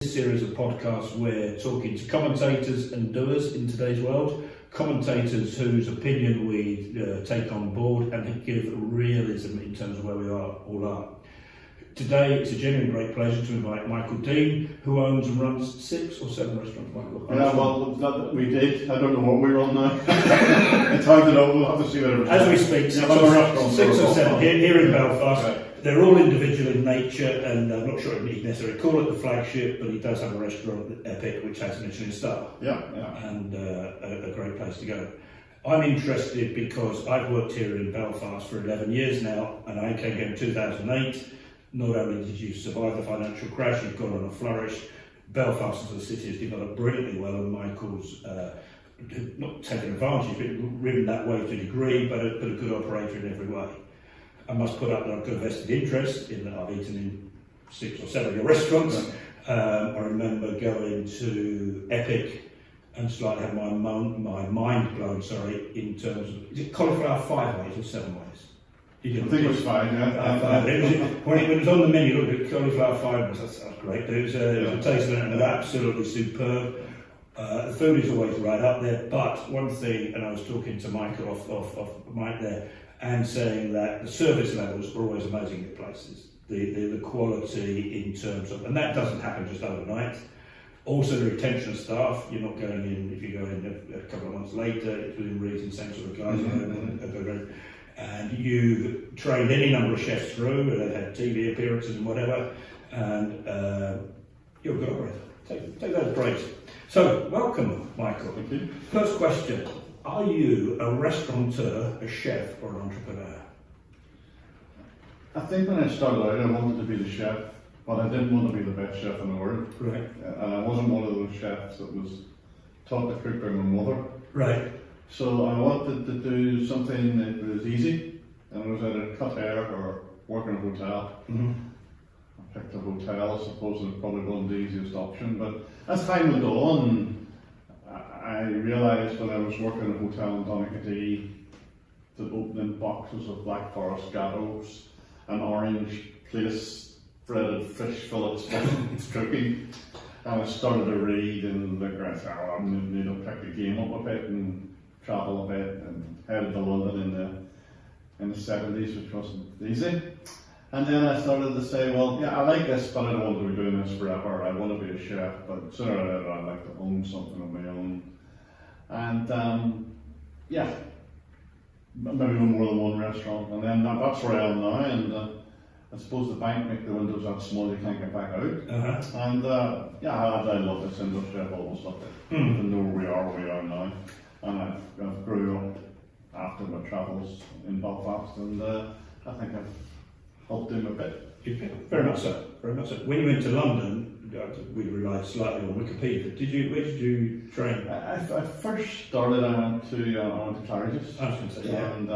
This series of podcasts, we're talking to commentators and doers in today's world. Commentators whose opinion we take on board and give realism in terms of where we all are. Today, it's a genuine great pleasure to invite Michael Deane, who owns and runs 6 or 7 restaurants. Michael? Yeah, well, we did. I don't know what we run now. It's hard to know. We'll have to see what As we speak, 6 or 7 here in Belfast. Right. They're all individual in nature, and I'm not sure he'd necessarily call it the flagship, but he does have a restaurant, Epic, which has a Michelin Star. Yeah. And a great place to go. I'm interested because I've worked here in Belfast for 11 years now, and I came here in 2008. Not only did you survive the financial crash, you've gone on a flourish. Belfast as a city has developed brilliantly well, and Michael's not taken advantage, but ridden that way to a degree, but a good operator in every way. I must put up that I've got a vested interest in that. I've eaten in 6 or 7 of your restaurants. I remember going to Epic and slightly had my mind blown, in terms of, is it cauliflower 5 ways or 7 ways? I think it was 5, yeah. When it was on the menu, look at cauliflower 5 ways, that's great. It was a taste of it, and it was absolutely superb. The food is always right up there, but one thing, and I was talking to Michael off mic there, and saying that the service levels are always amazing at places. The quality in terms of, and that doesn't happen just overnight. Also the retention of staff, you're not going in, if you go in a couple of months later, it's within reason, same sort of guys, and you've trained any number of chefs through, they've had TV appearances and whatever, and you're a good operator. Take those breaks. So, welcome, Michael. Thank you. First question. Are you a restaurateur, a chef, or an entrepreneur? I think when I started out, I wanted to be the chef, but I didn't want to be the best chef in the world. Right. And I wasn't one of those chefs that was taught to cook by my mother. Right. So I wanted to do something that was easy, and it was either cut hair or work in a hotel. Mm-hmm. I picked a hotel. I suppose it probably wasn't the easiest option, but as time went on, I realised when I was working in a hotel in Donaghadee that opening boxes of Black Forest gatos and orange place breaded fish fillets wasn't cooking. And I started to read and look around, I need to pick the game up a bit and travel a bit, and headed to London in the 70s, which wasn't easy. And then I started to say, well, yeah, I like this, but I don't want to be doing this forever. I want to be a chef, but sooner or later I'd like to own something of my own. And yeah, maybe no more than one restaurant. And then that's where I am now. And I suppose the bank make the windows that small, you can't get back out. And yeah, I love this industry. I've always loved it. To know where we are now. And I've grew up after my travels in Belfast, and I think I've helped him a bit. Very much so. Very much so. When you went to London, we relied slightly on Wikipedia. Where did you train? I first started. I went to Claridge's. I was going to say, yeah. And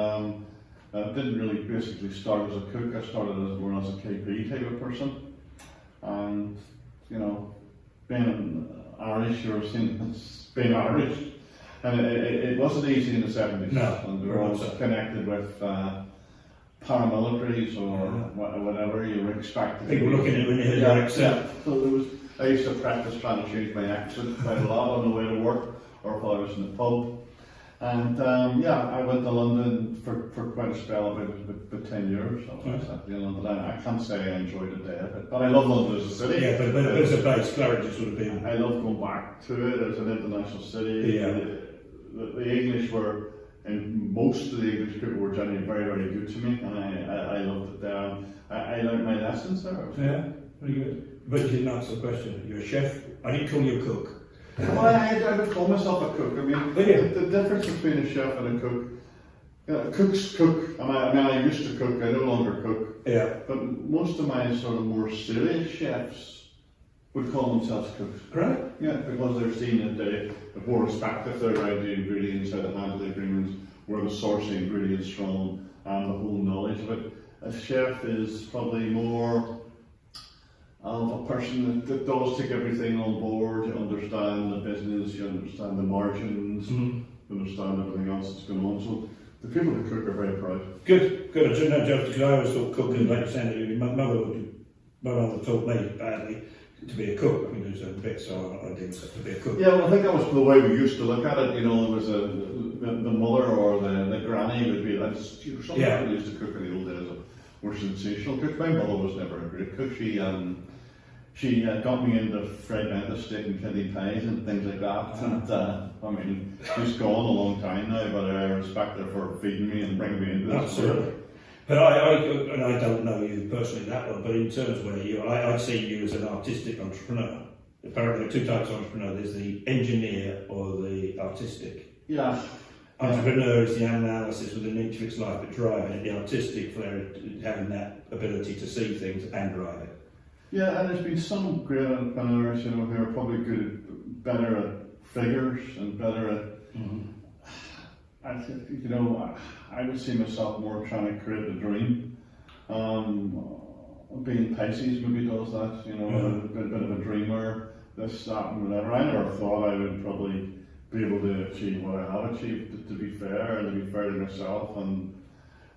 I didn't really basically start as a cook. I started more as a KP type of person. And being Irish, you're seen as being Irish, and it wasn't easy in the 70s. No, and we were all connected with paramilitaries or whatever you were expected. People looking at when you heard your accent. So I used to practice trying to change my accent quite a lot on the way to work, or if I was in the pub. And I went to London for quite a spell, about 10 years. I was in London. I can't say I enjoyed it there, but I love London as a city. Yeah, but as a base, Claridge's would have been. I love going back to it as an international city. Yeah. The English were, and most of the English people were generally very, very good to me, and I loved it there. I learned my lessons there. Yeah, very good. But you didn't answer the question. You're a chef. I didn't call you a cook. Well, I would call myself a cook. I mean, the difference between a chef and a cook, cooks cook. I used to cook. I no longer cook. Yeah. But most of my sort of more serious chefs would call themselves cooks. Right. Yeah, because they're seen as the more respective. They're around the ingredients, how to handle the ingredients, where the source of the ingredients from, and the whole knowledge of it. A chef is probably more of a person that does take everything on board. You understand the business, you understand the margins, you understand everything else that's going on. So the people who cook are very proud. Good. I shouldn't have joked because I always thought cooking, like you said, my mother taught me badly. to be a cook. I mean, there's a bit, so I didn't have to be a cook. Yeah, well, I think that was the way we used to look at it. You know, there was the mother or the granny would be like, some people used to cook in the old days were sensational cooks. My mother was never a great cook. She got me into fried lentil steak and kidney pies and things like that. And I mean, she's gone a long time now, but I respect her for feeding me and bringing me into this. Absolutely. But I don't know you personally that well, but in terms of where I see you as an artistic entrepreneur. Apparently, there are two types of entrepreneur. There's the engineer or the artistic. Yeah. Entrepreneur is the analysis with the nature of its life, but driving it. The artistic flair, having that ability to see things and drive it. Yeah, and there's been some great entrepreneurs, you know, who are probably better at figures and better at. I think, you know, I would see myself more trying to create the dream. Being Pisces maybe does that, you know, a bit of a dreamer, this, that, and whatever. I never thought I would probably be able to achieve what I have achieved, to be fair, and to be fair to myself. And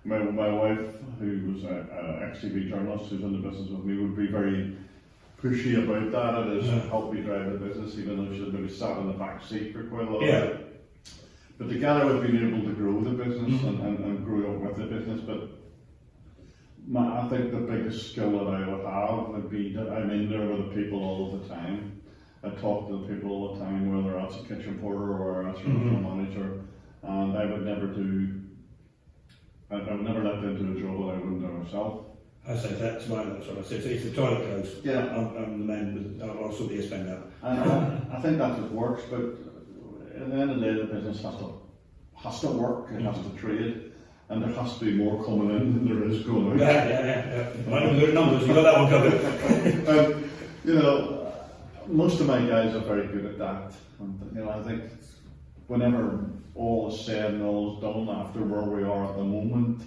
my wife, who was an ex-TV journalist who's in the business with me, would be very pushy about that. It has helped me drive the business, even though she had maybe sat in the back seat for quite a lot of it. But together we've been able to grow the business and grow up with the business. But I think the biggest skill that I would have would be that I'm in there with the people all of the time. I talk to the people all the time, whether that's a kitchen porter or that's a restaurant manager, and I would never let them do a job that I wouldn't do myself. I say that's what I said. So if the toilet goes, I'm the man with, I'll sort the spend out. And I think that's what works, but at the end of the day, the business has to work, it has to trade, and there has to be more coming in than there is going out. Yeah. Might have good numbers, you got that one covered. You know, most of my guys are very good at that. And, you know, I think whenever all is said and all is done after where we are at the moment,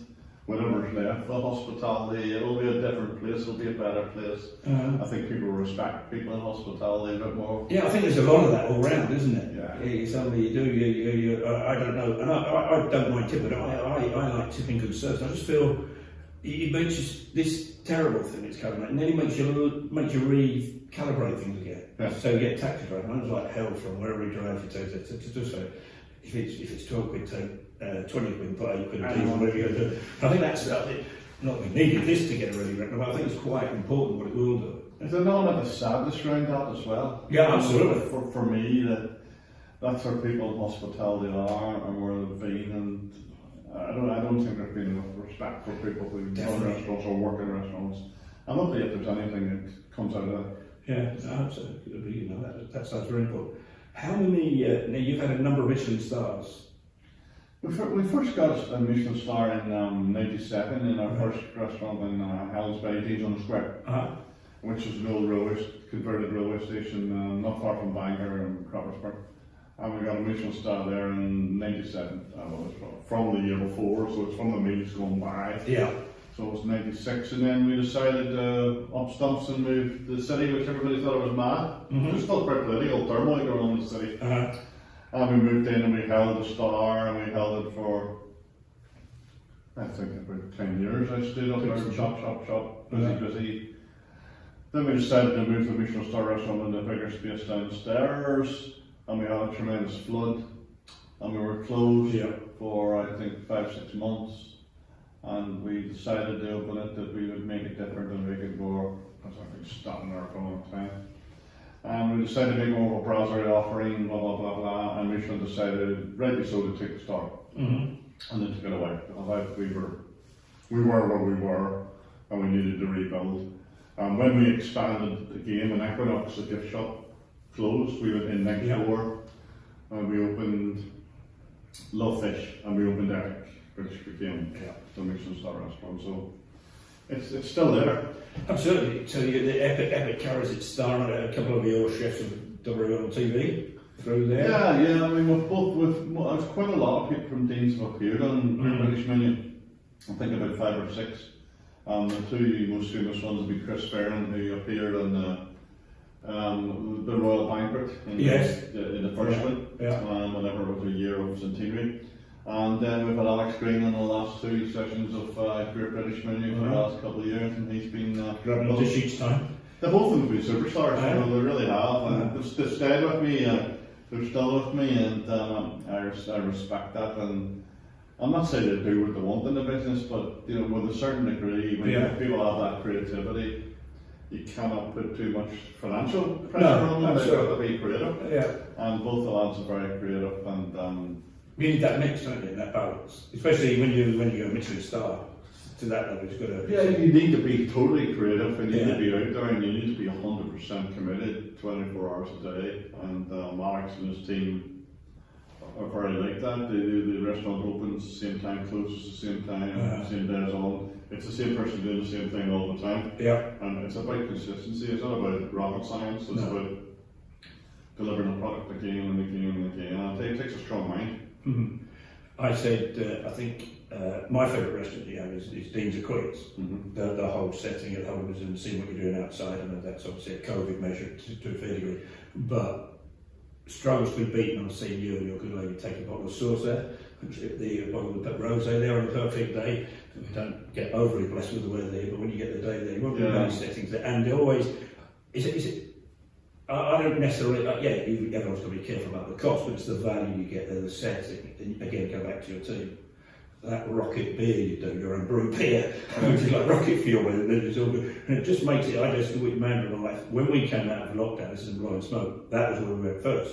whatever's left for hospitality, it'll be a different place, it'll be a better place. I think people respect people in hospitality a bit more. Yeah, I think there's a lot of that all round, isn't it? Yeah. Somebody you do, I don't know, and I don't mind tipping, I like tipping good service. I just feel it makes you, this terrible thing that's coming out, and then it makes you recalibrate things again. Yeah. So you get taxi driving, I was like hell from wherever he drives you to just say, if it's 12 quid, take 20 quid, put 8 quid, whatever you're going to do. I think that's, not we needed this to get a really record, but I think it's quite important what it will do. Is there not a sadness around that as well? Yeah, absolutely. For me, that's where people in hospitality are and where they've been, and I don't think there's been enough respect for people who run restaurants or work in restaurants. And hopefully if there's anything that comes out of that. Yeah, absolutely. You know, that sounds very important. How many, now you've had a number of Michelin stars. We first got a Michelin Star in '97 in our first restaurant in Helens Bay, Deans on the Square, which is an old converted railway station not far from Bangor and Croppersburg. And we got a Michelin Star there in '97. Well, it's from the year before, so it's from the meals going by. Yeah. So it was '96, and then we decided up stumps and moved to the city, which everybody thought it was mad. It was still quite political turmoil going on in the city. And we moved in and we held the Star, and we held it for, I think, about 10 years. I stood up there, shop, busy. Then we decided to move the Michelin Star restaurant into a bigger space downstairs, and we had a tremendous flood, and we were closed for, I think, 5-6 months. And we decided to open it, that we would make it different and make it more, because I think standing there for a long time. And we decided to make more of a brasserie offering, blah, blah, blah, blah, and Michelin decided, rightly so, to take the Star. And they took it away, because we were where we were, and we needed to rebuild. And when we expanded again, when Equinox, the gift shop, closed, we went in next door, and we opened Love Fish, and we opened Eric, which became the Michelin Star restaurant. So it's still there. Absolutely. So the Epic carries its star, and a couple of your chefs have done very well on TV through there. Yeah. I mean, there's quite a lot of people from Dean's have appeared on British Menu. I think about 5 or 6. The two most famous ones would be Chris Ferrin, who appeared on the Royal Banquet in the first one, whenever it was a year of centenary. And then we've had Alex Green in the last 2 sessions of Great British Menu for the last couple of years, and he's been grabbing dish each time. They've both of them been superstars, you know, they really have, and they've stayed with me, they're still with me, and I respect that, and I'm not saying they do what they want in the business, but you know, with a certain degree, when people have that creativity, you cannot put too much financial pressure on them. They've got to be creative. Yeah. And both the lads are very creative, and you need that mix, don't you? That balance, especially when you go Michelin Star. To that level, it's got to. Yeah, you need to be totally creative, and you need to be out there, and you need to be 100% committed, 24 hours a day. And Alex and his team are very like that. The restaurant opens the same time, closes the same time, same days on. It's the same person doing the same thing all the time. Yeah. And it's about consistency. It's not about rocket science. It's about delivering a product again and again and again. And it takes a strong mind. Mm-hmm. I said, I think my favourite restaurant you have is Dean's of Queens. Mm-hmm. The whole setting at home and seeing what you're doing outside. I know that's obviously a COVID measure to a fair degree, but struggles to be beaten on seeing you and your good lady take a bottle of sauce there, the bottle of rosé there on a perfect day. We don't get overly blessed with the weather here, but when you get the day there, you want to be in those settings there, and they always is it. I don't necessarily, everyone's got to be careful about the cost, but it's the value you get there, the setting. And again, go back to your team. That rocket beer you do, your own brew beer, which is like rocket fuel, and it's all good. And it just makes it, I just with man and life. When we came out of lockdown, this is in Blowing Smoke, that was where we went first.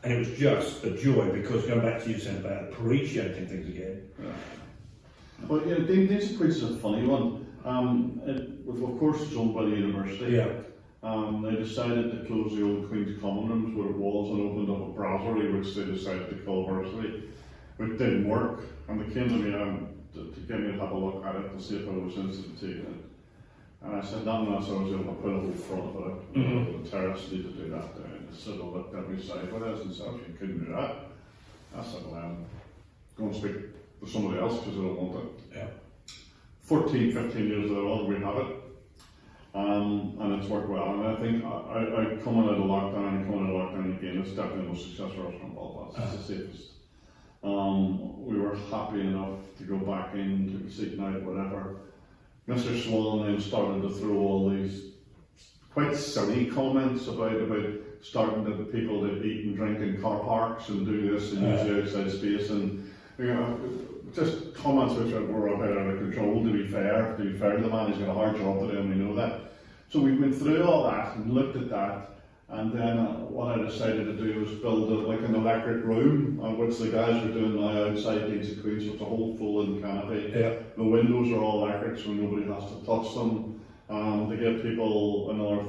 And it was just a joy, because going back to you saying about appreciating things again. Yeah. Well, yeah, Dean's of Queens is a funny one. Of course, it's owned by the university. Yeah. They decided to close the old Queen's Common Rooms where it was and opened up a brasserie, which they decided to call Weatherstones, which didn't work. And they came to me to get me to have a look at it to see if I was interested in taking it. And I said, not unless I was able to put a whole front of it. Mm-hmm. The terrace need to do that. And they said, well, looked at me sideways and said, you couldn't do that. I said, well, go and speak to somebody else because I don't want it. Yeah. 14, 15 years later, we have it. And it's worked well, and I think I coming out of lockdown and coming out of lockdown again, it's definitely the most successful restaurant in Belfast. It's the safest. We were happy enough to go back in, took a seat night, whatever. Mr. Swan then started to throw all these quite silly comments about starting to people to eat and drink in car parks and do this and use the outside space, and you know, just comments which were a bit out of control. To be fair to the man, he's got a hard job to do, and we know that. So we went through all that and looked at that, and then what I decided to do was build like an electric room, which the guys are doing now outside Dean's of Queens. So it's a whole folding canopy. Yeah. The windows are all electric, so nobody has to touch them. They give people another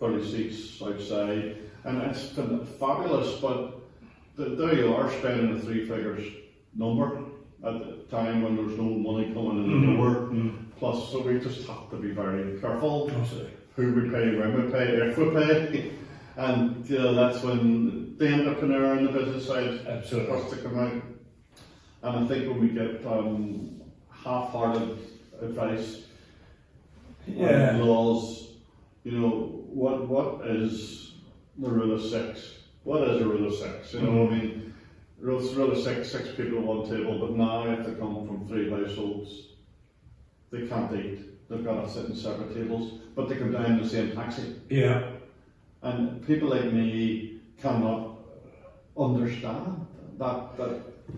30 seats outside, and it's been fabulous. But there you are, spending a 3 figures number at the time when there's no money coming in the door. Mm-hmm. Plus, so we just have to be very careful who we pay, when we pay, if we pay. And you know, that's when the entrepreneur and the business side has to come out. And I think when we get half-hearted advice on laws, you know, what is the rule of 6? What is a rule of 6? You know, I mean, rule of 6 people at one table, but now if they come from 3 households, they can't eat. They've got to sit in separate tables, but they come down in the same taxi. Yeah. And people like me cannot understand that.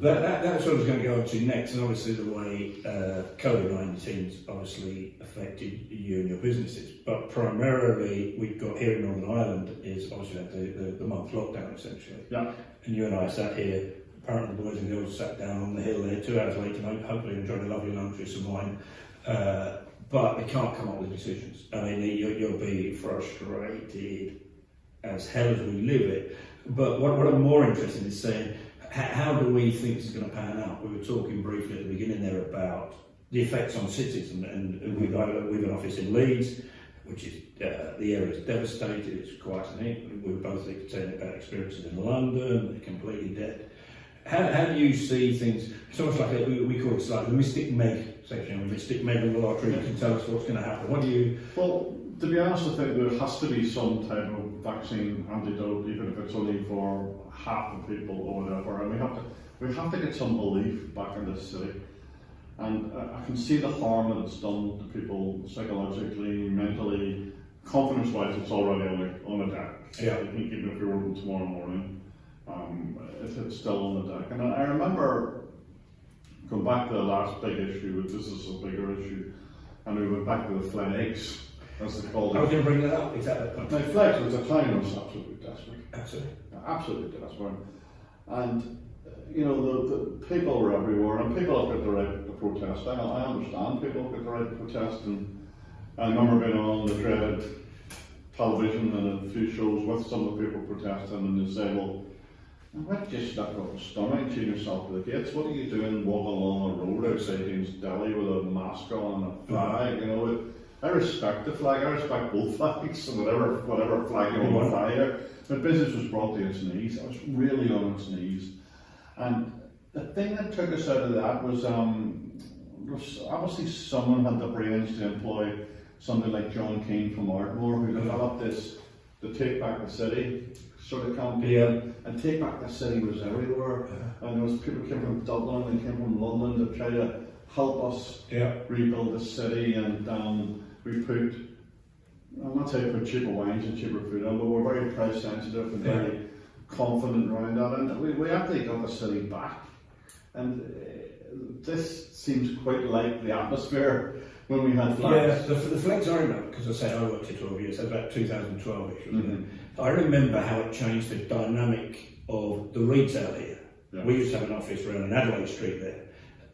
That's what I was going to go on to next, and obviously the way COVID-19 has obviously affected you and your businesses, but primarily we've got here in Northern Ireland is obviously the month lockdown essentially. Yeah. And you and I sat here, apparently the boys and girls sat down on the hill there 2 hours later, hopefully enjoying a lovely lunch with some wine, but they can't come up with decisions. I mean, you'll be frustrated as hell as we live it, but what I'm more interested in is saying, how do we think this is going to pan out? We were talking briefly at the beginning there about the effects on cities, and we've an office in Leeds, which is the area is devastated. It's quite neat. We were both telling about experiences in London. They're completely dead. How do you see things? It's almost like we call it like the Mystic Meg section. The Mystic Meg in the lottery. You can tell us what's going to happen. What do you? Well, to be honest, I think there has to be some type of vaccine antidote, even if it's only for half the people or whatever. And we have to get some belief back in this city. And I can see the harm that it's done to people psychologically, mentally, confidence-wise, it's already on the deck. Yeah. I think even if you're working tomorrow morning, it's still on the deck. And I remember going back to the last big issue, which this is a bigger issue, and we went back to the flags, as they called it. I was going to bring that up, exactly. Now, flags was a time was absolutely desperate. Absolutely. Absolutely desperate. And, the people were everywhere, and people have got the right to protest. I understand people have got the right to protest, and I remember being on the dreaded television and a few shows with some of the people protesting, and they say, well, why don't you stuck up a stomach and chain yourself to the gates? What are you doing walking along a road outside against Deli with a mask on and a flag? I respect the flag, I respect both flags, whatever flag you want to fly there. But business was brought to its knees. It was really on its knees. And the thing that took us out of that was obviously someone had the brains to employ somebody like John Keane from Ardmore, who developed the Take Back the City sort of campaign. And Take Back the City was everywhere. And there was people came from Dublin, they came from London to try to help us rebuild the city. And we put, I'm not saying put cheaper wines and cheaper food on, but we're very price sensitive and very confident around that. And we actually got the city back. And this seems quite like the atmosphere when we had flags. Yeah, the flags I remember, because I say I worked here 12 years, so about 2012-ish, wasn't it? I remember how it changed the dynamic of the retail here. Yeah. We used to have an office around on Adelaide Street there,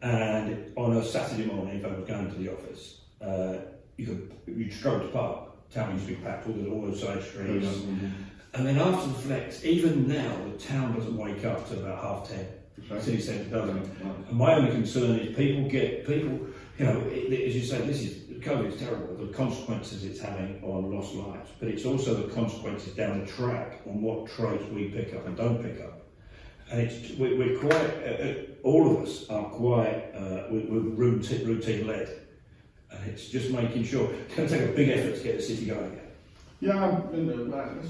and on a Saturday morning, if I was going to the office, you'd struggle to park. Town used to be packed, all the side streets. And then after the flex, even now, the town doesn't wake up till about 10:30. The city centre doesn't. And my only concern is as you say, COVID is terrible, the consequences it's having on lost lives, but it's also the consequences down the track on what trades we pick up and don't pick up. And we're quite, all of us are quite, we're routine led. And it's just making sure, it's going to take a big effort to get the city going again. Yeah,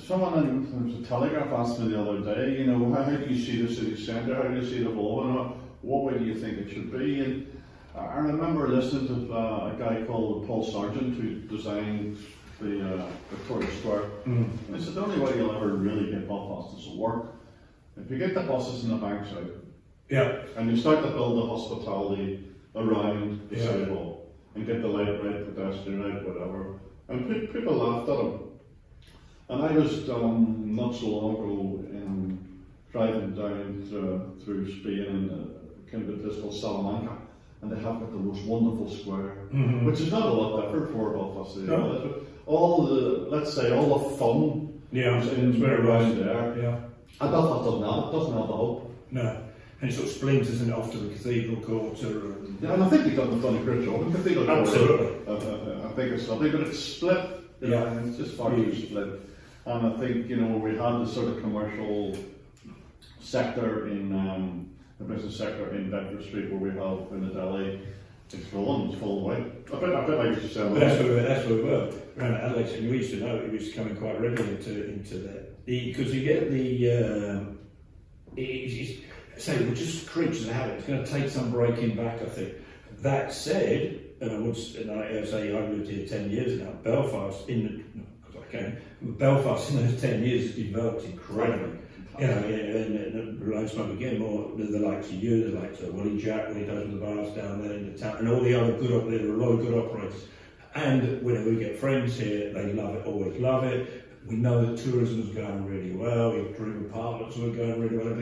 someone in the Telegraph asked me the other day, how do you see the city centre, how do you see it evolving, what way do you think it should be? And I remember listening to a guy called Paul Sargent who designed the Victoria Square. And he said the only way you'll ever really get Belfast is to work. If you get the buses and the banks out, and you start to build the hospitality around the sidewalk, and get the light right, pedestrian right, whatever, and people laughed at him. And I was not so long ago driving down through Spain and came to this called Salamanca, and they have got the most wonderful square, which is not a lot different for Belfast. All the fun is in around there. Yeah. And Belfast doesn't have the hope. No. And it sort of splinters and off to the Cathedral Quarter. And I think they've done a great job in Cathedral Quarter. Absolutely. I think it's lovely, but it's split. It's just far too split. And I think, we had the sort of commercial sector in the business sector in Bedford Street, where we have in the Deli. It's full away. A bit like you used to say. That's where we were. Around Adelaide, and we used to know it was coming quite regularly into that. Because you get we're just creatures of habit. It's going to take some breaking back, I think. That said, I say I've lived here 10 years now. Belfast Belfast in those 10 years has developed incredibly. And Reliant Smoke again, more the likes of you, the likes of Willie Jack when he does the bars down there in the town, and all the other there are a lot of good operators. And whenever we get friends here, they love it, always love it. We know that tourism's going really well, we've Dream Apartments are going really well.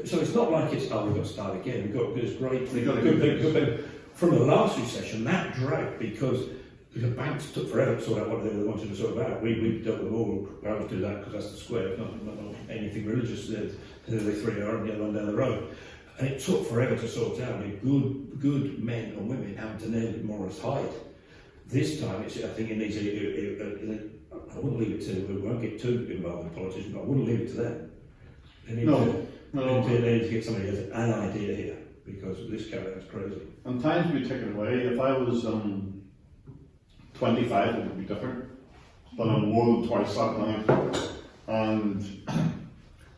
So it's not like we've got to start again. We've got this great thing. From the last recession, that dragged because the banks took forever to sort out what they wanted to sort out. We dealt with all. I always do that because that's the square, not anything religious. The three are and the other one down the road. And it took forever to sort out. Good men and women having to nail Morris Hyde. This time, I think it needs I wouldn't leave it to, we won't get too involved in politicians, but I wouldn't leave it to them. They need to get somebody who has an idea here, because this character is crazy. And times will be taken away. If I was 25, it would be different, but I'm more than twice that now. And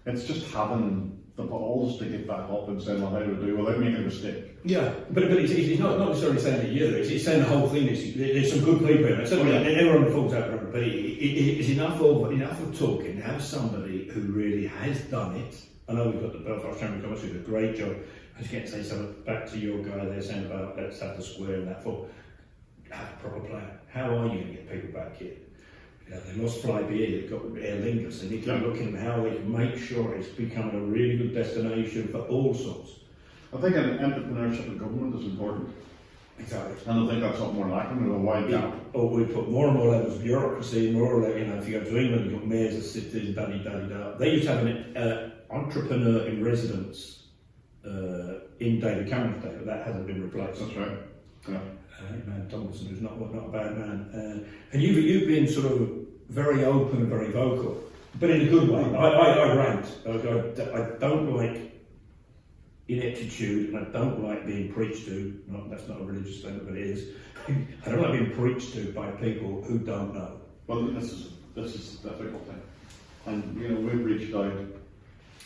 it's just having the balls to get back up and saying, well, how do we do without making a mistake. Yeah, but it's not necessarily saying that you, it's saying the whole thing. There's some good people in it. Certainly, everyone falls out of it, but it's enough of talking. Have somebody who really has done it. I know we've got the Belfast Chamber of Commerce who did a great job. I was going to say something back to your guy there saying about let's have the square and that for have a proper plan. How are you going to get people back here? You know, they lost Flybe, they've got Aer Lingus, they need to be looking at how they can make sure it's becoming a really good destination for all sorts. I think an entrepreneurship in government is important. Exactly. And I think that's something we're lacking with a wide gap. Or we put more and more levels of bureaucracy, if you go to England, you've got mayors of cities, da-di-da-di-da. They used to have an entrepreneur in residence in David Cameron's day, but that hasn't been replaced. That's right. Yeah. Tomlinson, who's not a bad man. And you've been sort of very open and very vocal, but in a good way. I rant. I don't like ineptitude, and I don't like being preached to. That's not a religious thing, but it is. I don't like being preached to by people who don't know. Well, this is a difficult thing, and we've reached out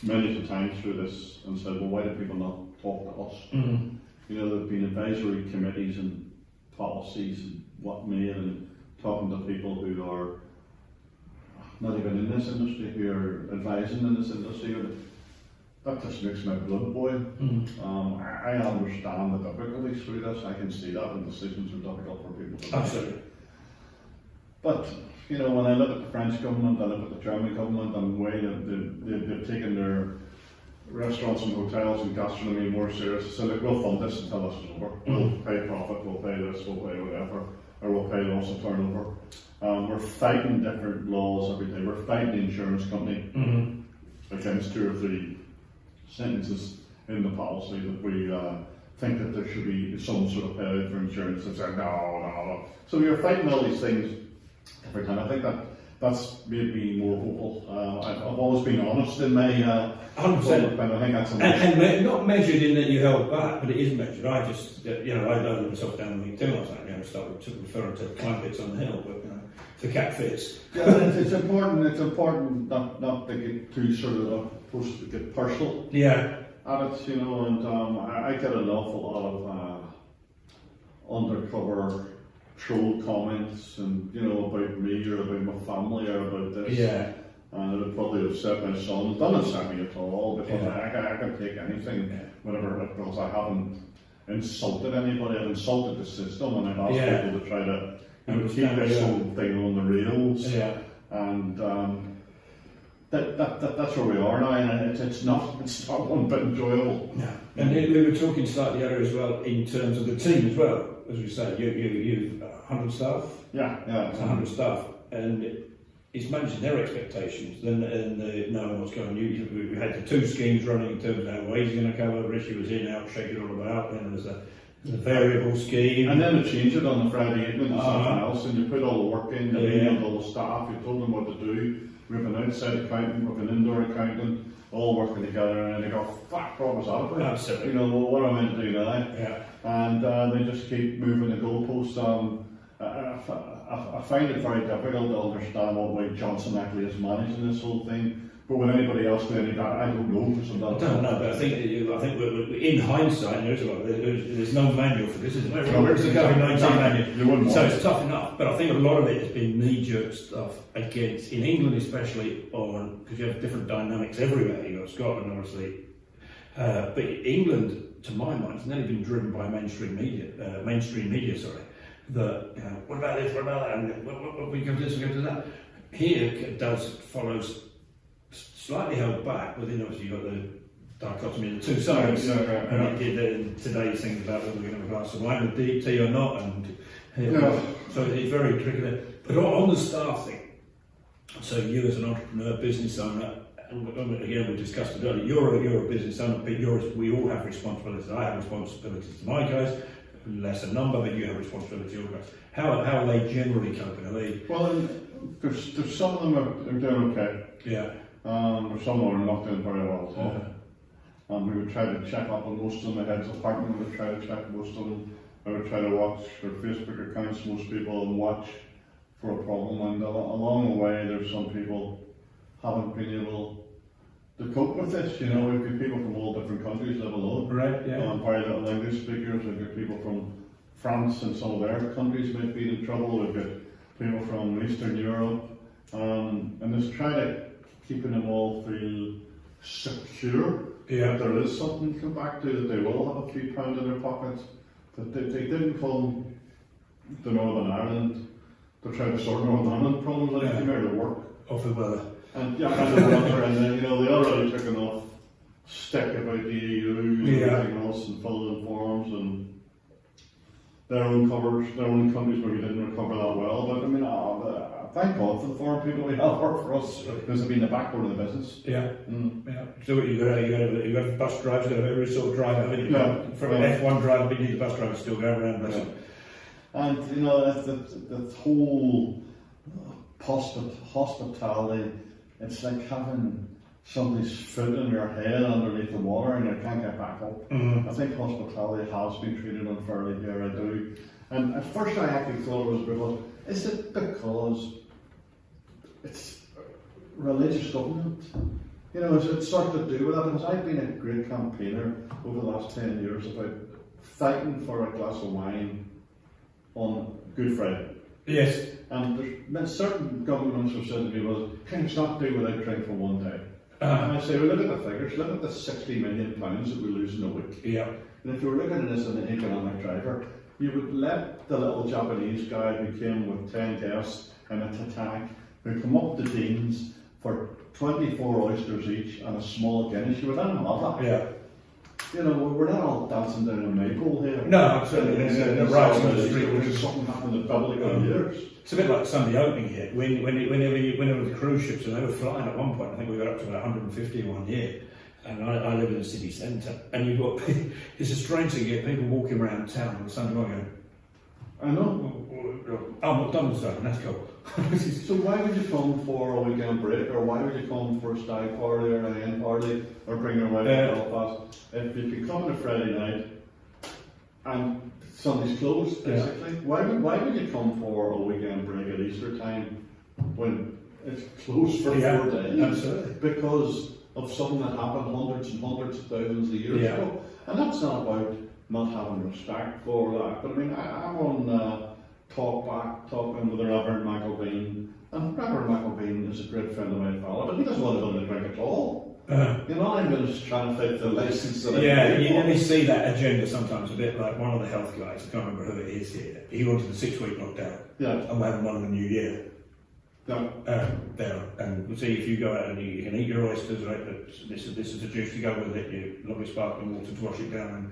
many times through this and said, well, why do people not talk to us? Mm-hmm. There've been advisory committees and policies and whatnot, and talking to people who are not even in this industry, who are advising in this industry. That just makes my blood boil. Mm-hmm. I understand the difficulties through this. I can see that, and decisions are difficult for people to make. Absolutely. But when I look at the French government, I look at the German government, and the way that they've taken their restaurants and hotels and gastronomy more serious. So look, we'll fund this until this is over. We'll pay profit, we'll pay this, we'll pay whatever, or we'll pay loss of turnover. We're fighting different laws every day. We're fighting the insurance company against 2 or 3 sentences in the policy that we think that there should be some sort of payout for insurance. And say no. So we are fighting all these things every time. I think that's made me more vocal. I've always been honest in my 100%. And I think that's and not measured in that you held back, but it is measured. I just, I loaded myself down on LinkedIn. I was like, started referring to the climb on the hill, but for cat fits. Yeah, it's important. It's important not to get too sort of supposed to get personal. Yeah. At it, and I get an awful lot of undercover troll comments, and about me or about my family or about this. Yeah. And it would probably upset my son. It doesn't upset me at all, because I can take anything, whatever, because I haven't insulted anybody. I've insulted the system, and I've asked people to try to keep this whole thing on the rails. Yeah. And that's where we are now, and it's not one bit enjoyable. No. And we were talking slightly earlier as well in terms of the team as well. As we say, you've 100 staff. Yeah. It's 100 staff, and it's managing their expectations and knowing what's going on. We had the 2 schemes running in terms of how wages are going to cover. Richie was in, out, shake it all about. Then there's a variable scheme. And then to change it on the Friday evening and something else, and you put all the work in, you meet all the staff, you told them what to do. We have an outside accountant, we have an indoor accountant, all working together, and they go, fuck, what was that about? Absolutely. What am I meant to do now? Yeah. And they just keep moving the goalposts. I find it very difficult to understand what way Johnson actually is managing this whole thing. But when anybody else doing it, I don't know. I don't know, but I think we're in hindsight, there's no manual for this, isn't there? Where's the COVID-19 manual? So it's tough enough, but I think a lot of it has been knee-jerk stuff against, in England especially, because you have different dynamics everywhere. You've got Scotland, obviously. But England, to my mind, has nearly been driven by mainstream media. What about this, what about that, and what we go to this, we go to that. Here it follows slightly held back, but then obviously you've got the dichotomy of the 2 sides. And today's thing about whether we're going to have a glass of wine with deep tea or not, and so it's very tricky there. But on the staff thing, so you as an entrepreneur, business owner, and again we discussed it earlier, you're a business owner, but we all have responsibilities. I have responsibilities to my guys, lesser number, but you have responsibility to your guys. How are they generally coping? Are they? Well, there's some of them are doing okay. Yeah. There's some of them are not doing very well. So we would try to check up on most of them. The heads of department would try to check most of them. I would try to watch their Facebook accounts, most people, and watch for a problem. And along the way, there's some people haven't been able cope with this. You know, we've got people from all different countries, let alone Right, yeah. very little English speakers. We've got people from France and some of their countries might be in trouble. We've got people from Eastern Europe, and just try to keeping them all feel secure. Yeah. That there is something to come back to, that they will have a few pounds in their pockets, that they didn't come to Northern Ireland to try to sort Northern Ireland problems, like came here to work. Off the weather. And yeah, kind of winter, and then, you know, they already took enough stick about the EU and everything else, and filled in forms, and their own countries where we didn't recover that well. But I mean, thank God for the foreign people we have work for us, because they've been the backbone of the business. Yeah. Yeah. So you got bus drivers, you got every sort of driver, haven't you? Yeah. From an F1 driver, but you need the bus driver still going around. Yeah. And you know, that whole hospitality, it's like having somebody's foot in your head underneath the water and you can't get back up. Mm-hmm. I think hospitality has been treated unfairly here, I do. And at first I actually thought it was because, is it because it's religious government? You know, is it something to do with that? Because I've been a great campaigner over the last 10 years about fighting for a glass of wine on Good Friday. Yes. And there's been certain governments have said to me, well, can you not do without drink for one day? And I say, well, look at the figures, look at the £60 million that we lose in a week. Yeah. And if you were looking at this as an economic driver, you would let the little Japanese guy who came with 10 guests in a Titanic, who come up to Dean's for 24 oysters each and a small Guinness, you would let him have that. Yeah. You know, we're not all dancing down a Maypole here. No, absolutely. Right on the street, which is something happened in biblical years. It's a bit like Sunday opening here. Whenever the cruise ships, and they were flying at one point, I think we got up to about 150 in 1 year. And I live in the city centre, and you've got, it's a strange thing, you get people walking around town on Sunday morning I know. oh, McDonald's open, that's cool. So why would you come for a weekend break, or why would you come for a stag party or a hen party, or bring your wife to Belfast? If you could come on a Friday night and Sunday's closed, basically, why would you come for a weekend break at Easter time when it's closed for 4 days? Absolutely. Because of something that happened hundreds and hundreds of thousands of years ago. And that's not about not having respect for that. But I mean, I'm on talking with the Reverend Michael Deane, and Reverend Michael Deane is a great friend of my father, but he doesn't want to go to drink at all. You know, I'm just trying to take the license that you only see that agenda sometimes a bit like one of the health guys, I can't remember who it is here, he wanted a 6-week lockdown. Yeah. And we're having one in the new year. There, and we'll see if you go out and you can eat your oysters, right? But this is the juice to go with it. You lovely sparkling water to wash it down.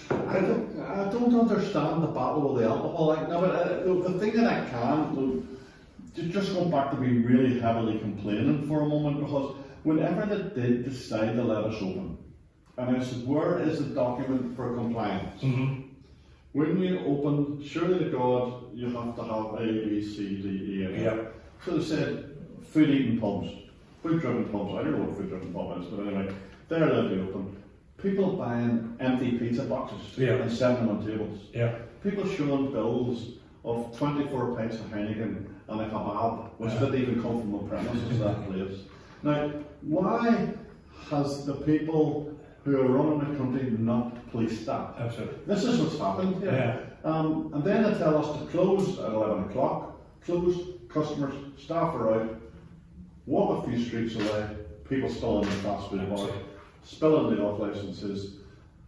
I don't understand the battle with the alcohol. Like, no, but the thing that I can just go back to be really heavily complaining for a moment, because whenever they did decide to let us open, and I said, where is the document for compliance? Mm-hmm. When you open, surely to God, you have to have A, B, C, D, E, and F. Yeah. So they said, food eating pubs, food driven pubs, I don't know what food driven pub is, but anyway, they're allowed to open. People buying empty pizza boxes and selling them on tables. Yeah. People showing bills of 24 pints of Heineken and a kebab, which didn't even come from the premises of that place. Now, why has the people who are running the country not policed that? Absolutely. This is what's happened here. And then they tell us to close at 11 o'clock, close, customers, staff are out, walk a few streets away, people still in the fast food bar, spilling the off licenses.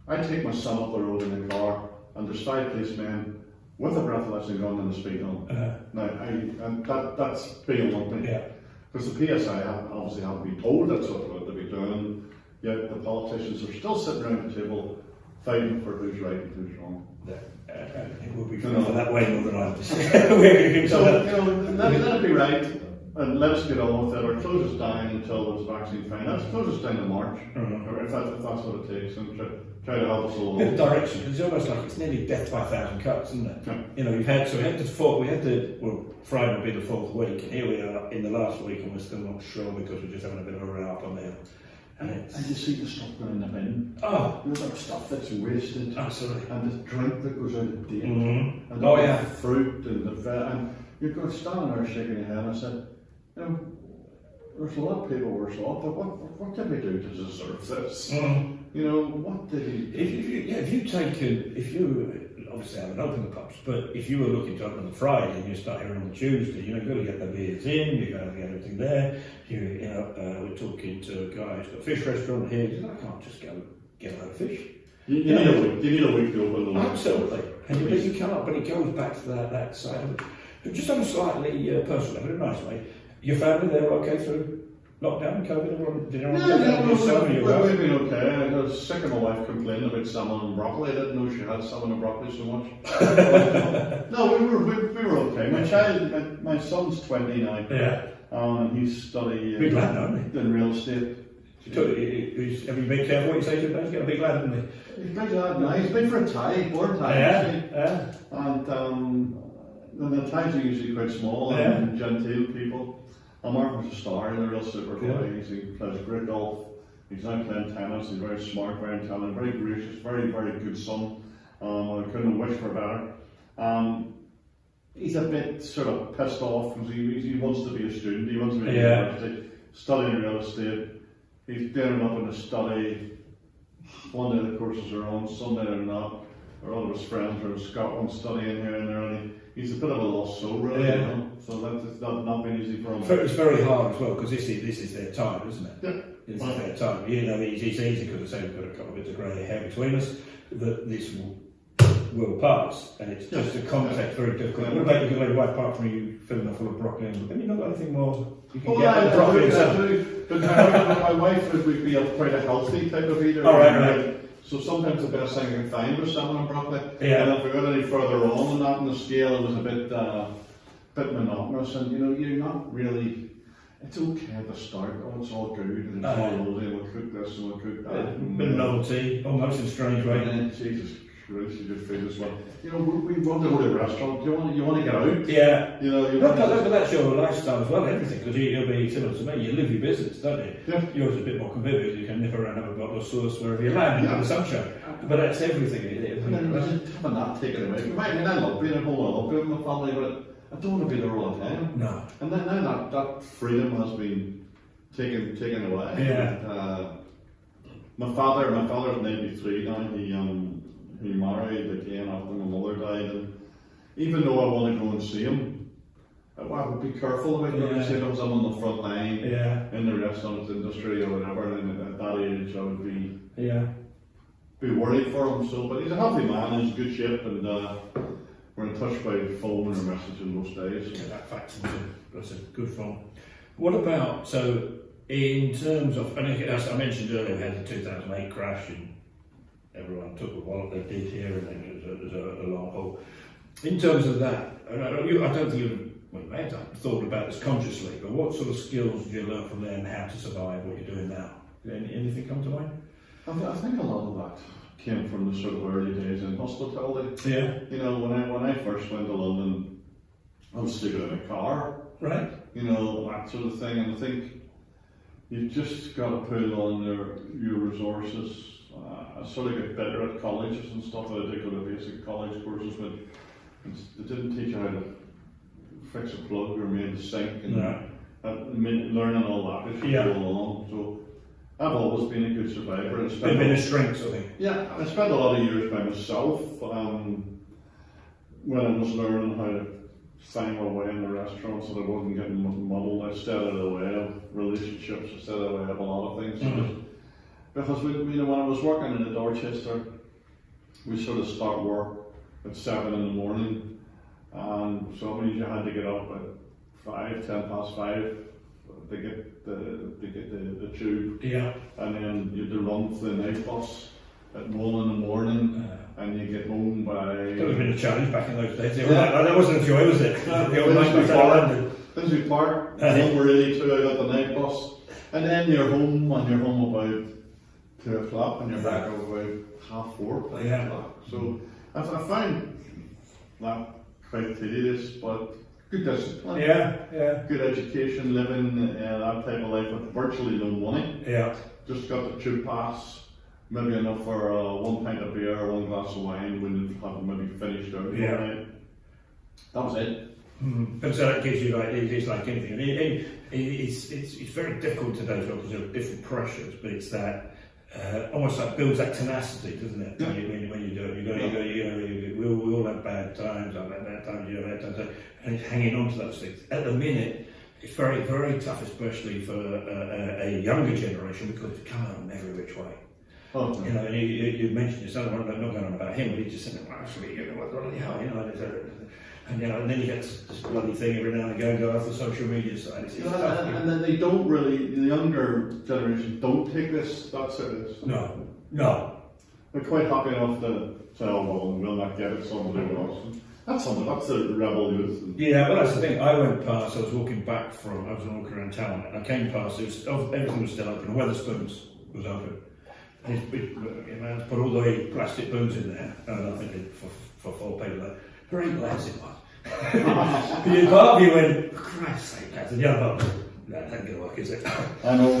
I take my son up the road in the car, and there's 5 policemen with a breathalyzing gun and a speed gun. Now, that's being lumpy. Because the PSI obviously haven't been told that's what they'll be doing, yet the politicians are still sitting around the table fighting for who's right and who's wrong. It will be for that way more than I was. So, let it be right, and let us get on with it, or close us down until there's vaccine fine. Let's close us down in March, or if that's what it takes, and try to help us all. The direction, it's almost like it's nearly death by 1,000 cuts, isn't it? Yeah. You know, we had Friday would be the 4th week, and here we are in the last week, and we're still not sure because we're just having a bit of a row up on there. And you see the stuff going in the bin. Oh, you know, that stuff that's wasted. Absolutely. And the drink that goes out of date. Mm-hmm. And the fruit and the and you're going standing there shaking your head. And I said, you know, there's a lot of people worse off, but what did we do to deserve this? Mm. You know, what did he do? If you obviously haven't opened the pubs, but if you were looking to open on Friday and you start here on Tuesday, you've got to get the beers in, you've got to get everything there. We're talking to a guy who's got a fish restaurant here. He said, I can't just go get a load of fish. You need a week to open the Absolutely. And you come up, but it goes back to that side of it. Just on a slightly personal level, in a nice way, your family, they were okay through lockdown and COVID? Did anyone we've been okay. I was sick of my wife complaining about salmon and broccoli. I didn't know she had salmon and broccoli so much. No, we were okay. My son's 20 now. Yeah. And he's studying big lad, aren't in real estate. Have you been careful what you say to him? He's got a big lad, hasn't he? He's a big lad now. He's been for a tie, born tie. Yeah. And the ties are usually quite small and genteel people. Mark was a star in the real estate world. He plays great golf. He's now playing tennis. He's very smart, very intelligent, very gracious, very, very good son. I couldn't wish for better. He's a bit sort of pissed off because he wants to be a student. He wants to be at university, studying real estate. He's doing up in the study. One day the courses are on, Sunday they're not. All of his friends are in Scotland studying here and there. And he's a bit of a lost soul, really. You know? So that's not been easy for him. It's very hard as well because this is their time, isn't it? Yeah. This is their time. It's easy because I say we've got a couple of bits of grey hair between us. That this will pass, and it's just a context very difficult. What about your lady wife? Apart from you filling her full of broccoli, have you not got anything more? You can get broccoli and salmon. But my wife would be quite a healthy type of eater. Oh, right. So sometimes the best thing I can find was salmon and broccoli. Yeah. And if we got any further on that in the scale, it was a bit monotonous, and you're not really. It's okay at the start. Oh, it's all good, and it's all lovely. We'll cook this and we'll cook that. Bit of novelty, almost in a strange way. Jesus Christ, you just feel this one. We want to go to a restaurant. You want to get out. Yeah. But that's your lifestyle as well. Everything, because you'll be similar to me. You live your business, don't you? Yeah. Yours is a bit more convivial. You can nip around and have a bottle of sauce wherever you land in the sunshine. But that's everything. And then having that taken away. I love being at home. I love being with my family, but I don't want to be there all the time. No. And then now that freedom has been taken away. Yeah. My father's 93 now. He married again after my mother died, and even though I want to go and see him, I would be careful about going to see him because I'm on the front line in the restaurant industry or whatever. And at that age, I would be worried for him. So, but he's a healthy man, he's in good shape, and we're in touch by phone or messaging most days. Yeah, that's a good phone. What about, so in terms of, as I mentioned earlier, we had the 2008 crash and everyone took the wallet they did here, and then there's a long haul. In terms of that, I don't think you may have thought about this consciously, but what sort of skills did you learn from them, how to survive what you're doing now? Anything come to mind? I think a lot of that came from the sort of early days in hospitality. Yeah. When I first went to London, I was sleeping in a car. Right. That sort of thing, and I think you've just got to pull on your resources. I sort of get better at colleges and stuff. I did go to basic college courses, but they didn't teach you how to fix a plug or make a sink and learning all that as you go along. So I've always been a good survivor. It's been a strength, I think. Yeah, I spent a lot of years by myself when I was learning how to find my way in the restaurant so that I wasn't getting muddled. I stayed out of the way of relationships, I stayed out of the way of a lot of things. Because when I was working in the Dorchester, we sort of start work at 7 in the morning, and so it means you had to get up at 10 past 5 to get the tube, and then you had to run for the night bus at 1 in the morning, and you get home by. That would have been a challenge back in those days. That wasn't a joy, was it? The old night bus out of London. Finsbury Park, number 82, I got the night bus, and then you're home about 2 o'clock, and you're back about 3:30, 5 o'clock. So I found that quite tedious, but good discipline. Good education, living that type of life with virtually no money. Just got the tube pass, maybe enough for 1 pint of beer, 1 glass of wine when it had maybe finished out. That was it. But so that gives you like, it's like anything. It's very difficult today as well because there are different pressures, but it's that almost like builds that tenacity, doesn't it? Yeah. When you do it, we all have bad times, I've had bad times, you have bad times, and it's hanging on to those things. At the minute, it's very, very tough, especially for a younger generation, because it's come out in every which way. Oh, You know, and you mentioned your son, I'm not going on about him, but he just said, well, actually, you know, what the hell, you know, and you know, and then you get this bloody thing every now and again go off the social media side. It's tough. and then they don't really, the younger generation don't take this that serious. No. They're quite happy enough to say, oh well, we'll not get it, somebody else. That's the rebel youth. Yeah, well, that's the thing. I went past, I was walking walking around town, and I came past, everything was still open, Weatherstones was open. And it's big, you know, put all the plastic booze in there, and I think for 4 people, like, very lads it was. But part of you went, for Christ's sake, guys, and the other part, that ain't going to work, is it? I know, I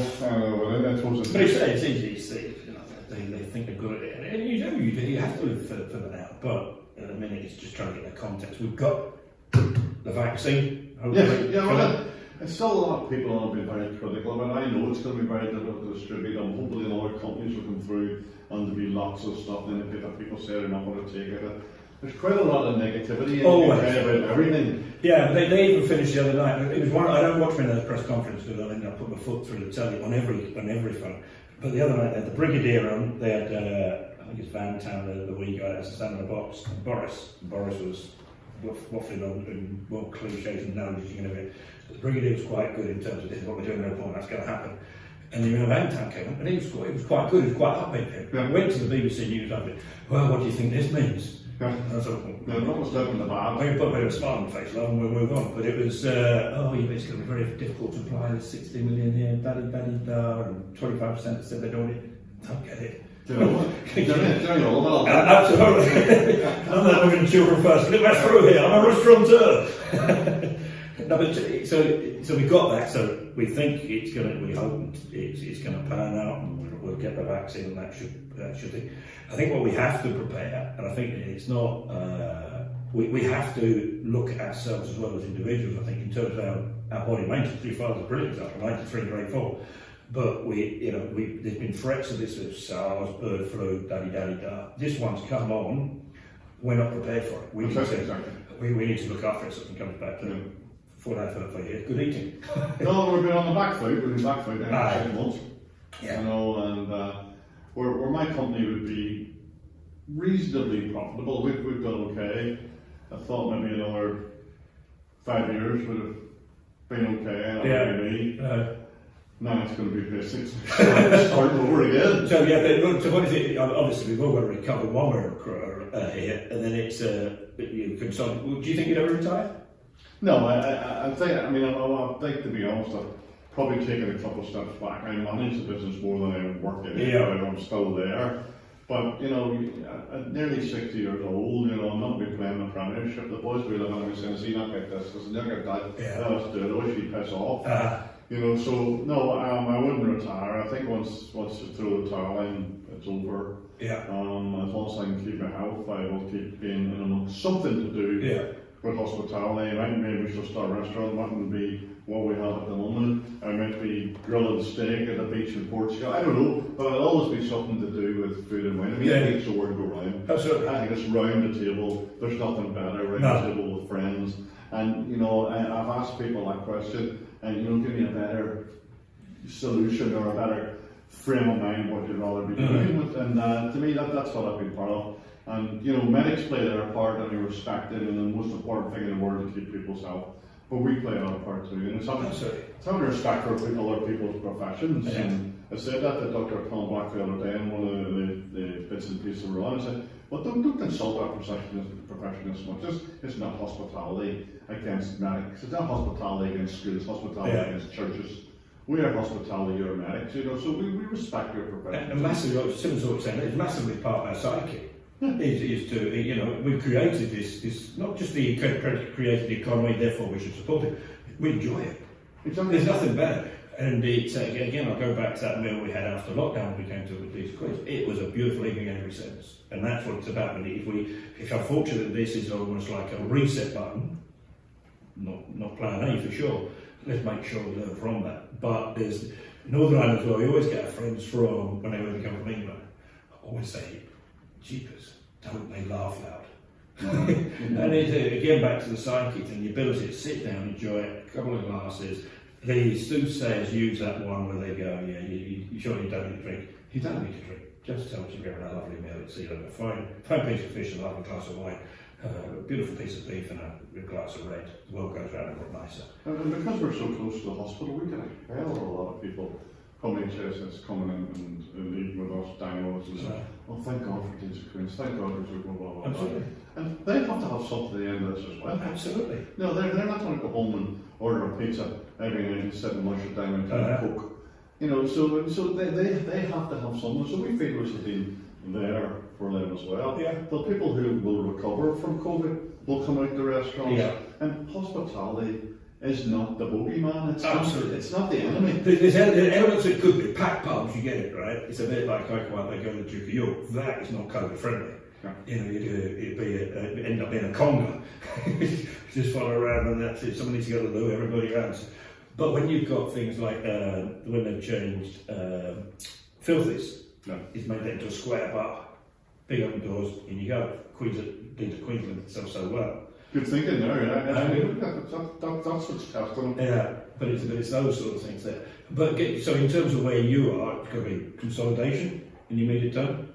suppose But it's easy to see, you know, they think they're good at it, and you have to live for that now, but at the minute it's just trying to get the context. We've got the vaccine, hopefully. Well, it's still a lot of people are being very critical of it. I know it's going to be very difficult to distribute, and hopefully other companies will come through and there'll be lots of stuff in it that people say they're not going to take it. There's quite a lot of negativity in about everything. Yeah, but they even finished the other night. It was one. I don't watch many of the press conferences because I put my foot through the telly on every phone. But the other night they had the Brigadier on. They had I think it's Van Town the wee guy that's standing in the box. And Boris was waffling on and more cliches and analogies you can ever get. The Brigadier was quite good in terms of this is what we're doing, no point, that's going to happen. And the Van Town came up, and he was quite good. He was quite upbeat. Yeah. Went to the BBC News and said, well, what do you think this means? Yeah. And I thought, They're not much in the bad. I put a bit of a smile on the face, love, and we'll move on. But it was, it's going to be very difficult to apply. There's 60 million here, da-di-da-di-da, and 25% said they don't get it. Do you know what? Absolutely. I'm not looking at children first. Look what's through here. I'm a restaurateur. No, but so we got that. So we think we hope it's going to pan out, and we'll get the vaccine, and that should be. I think what we have to prepare, and I think it's not. We have to look at ourselves as well as individuals. I think in terms of our body maintenance. Your father's a brilliant example. 93, grade 4. But there's been threats of this of SARS, bird flu, da-di-da-di-da. This one's come on. We're not prepared for it. We need to look after it so it comes back to 4 days for years. Good eating. No, we've been on the back foot. We've been back foot now 6 months. Yeah. You know, and where my company would be reasonably profitable, we've done okay. I thought maybe another 5 years would have been okay. Yeah. Now it's going to be basics. Starting over again. So what is it? Obviously, we've all got to recover one way here, and then it's you consult. Do you think you'd ever retire? No, I think. I mean, I think to be honest, I've probably taken a couple of steps back. I manage the business more than I work in it. I'm still there. But, you know, at nearly 60 years old, you know, I'm not be playing the Premiership. The boys will look at me saying, see, not get this, because they never get that. Let's do it. I wish you'd piss off. You know, so, no, I wouldn't retire. I think once you throw the towel in, it's over. Yeah. As long as I can keep my health, I will keep being, you know, something to do with hospitality. Maybe we should start a restaurant. That would be what we have at the moment. I might be grilling steak at the beach in Portugal. I don't know, but it'll always be something to do with food and wine. I mean, it makes the word go round. Absolutely. I think it's round the table. There's nothing better, round the table with friends. And, you know, I've asked people that question, and, you know, give me a better solution or a better frame of mind what you'd rather be doing with. And to me, that's what I've been part of. And, you know, medics play their part and you're respected, and the most important thing in the world to keep people's health. But we play our part too, and it's having respect for other people's professions. Yeah. And I said that to Dr. Colin Black the other day in one of the bits and pieces we're on. I said, well, don't consult our profession as much. It's not hospitality against medics. It's not hospitality against schools, hospitality against churches. We are hospitality, you're medics, you know, so we respect your profession. And massively, similar sort of saying, it's massively part of our psyche. Is to, you know, we've created this not just the created the economy, therefore we should support it. We enjoy it. There's nothing better. And it's again, I'll go back to that meal we had after lockdown. We came to these quiz. It was a beautiful evening in every sense, and that's what it's about. And if I'm fortunate that this is almost like a reset button, not plan A for sure. Let's make sure we learn from that. But there's Northern Ireland as well. We always get our friends from when they come from England. I always say, jeepers, don't they laugh loud? And it's again back to the psyche and the ability to sit down, enjoy it, a couple of glasses. The soothsayers use that one where they go, yeah, you surely don't need to drink. You don't need to drink. Just tell us you're having a lovely meal. It's either a fine piece of fish and a lovely glass of wine, a beautiful piece of beef and a glass of red. The world goes round a lot nicer. And because we're so close to the hospital, we get a hell of a lot of people from HSS coming in and eating with us, dining with us, and say, oh, thank God for Dean's Queens, thank God for Super Bowl. Absolutely. And they have to have something at the end of this as well. Absolutely. No, they're not going to go home and order a pizza every night and sit and lunch at time and get a Coke. You know, so they have to have something. So we feel we should be there for them as well. Yeah. The people who will recover from COVID will come out to restaurants. Yeah. And hospitality is not the bogeyman. It's not the enemy. There's elements that could be. Packed pubs, you get it, right? It's a bit like they go to the Duke of York. That is not COVID friendly. Yeah. You know, it'd end up being a conga. Just follow around and that's it. Someone needs to go to the loo, everybody else. But when you've got things like when they've changed Filthies, it's made that into a square bar, big open doors, in you go. Queensland itself so well. Good thinking there, yeah. That's what's testing. Yeah, but it's those sort of things there. But so in terms of where you are, it's going to be consolidation in the immediate term.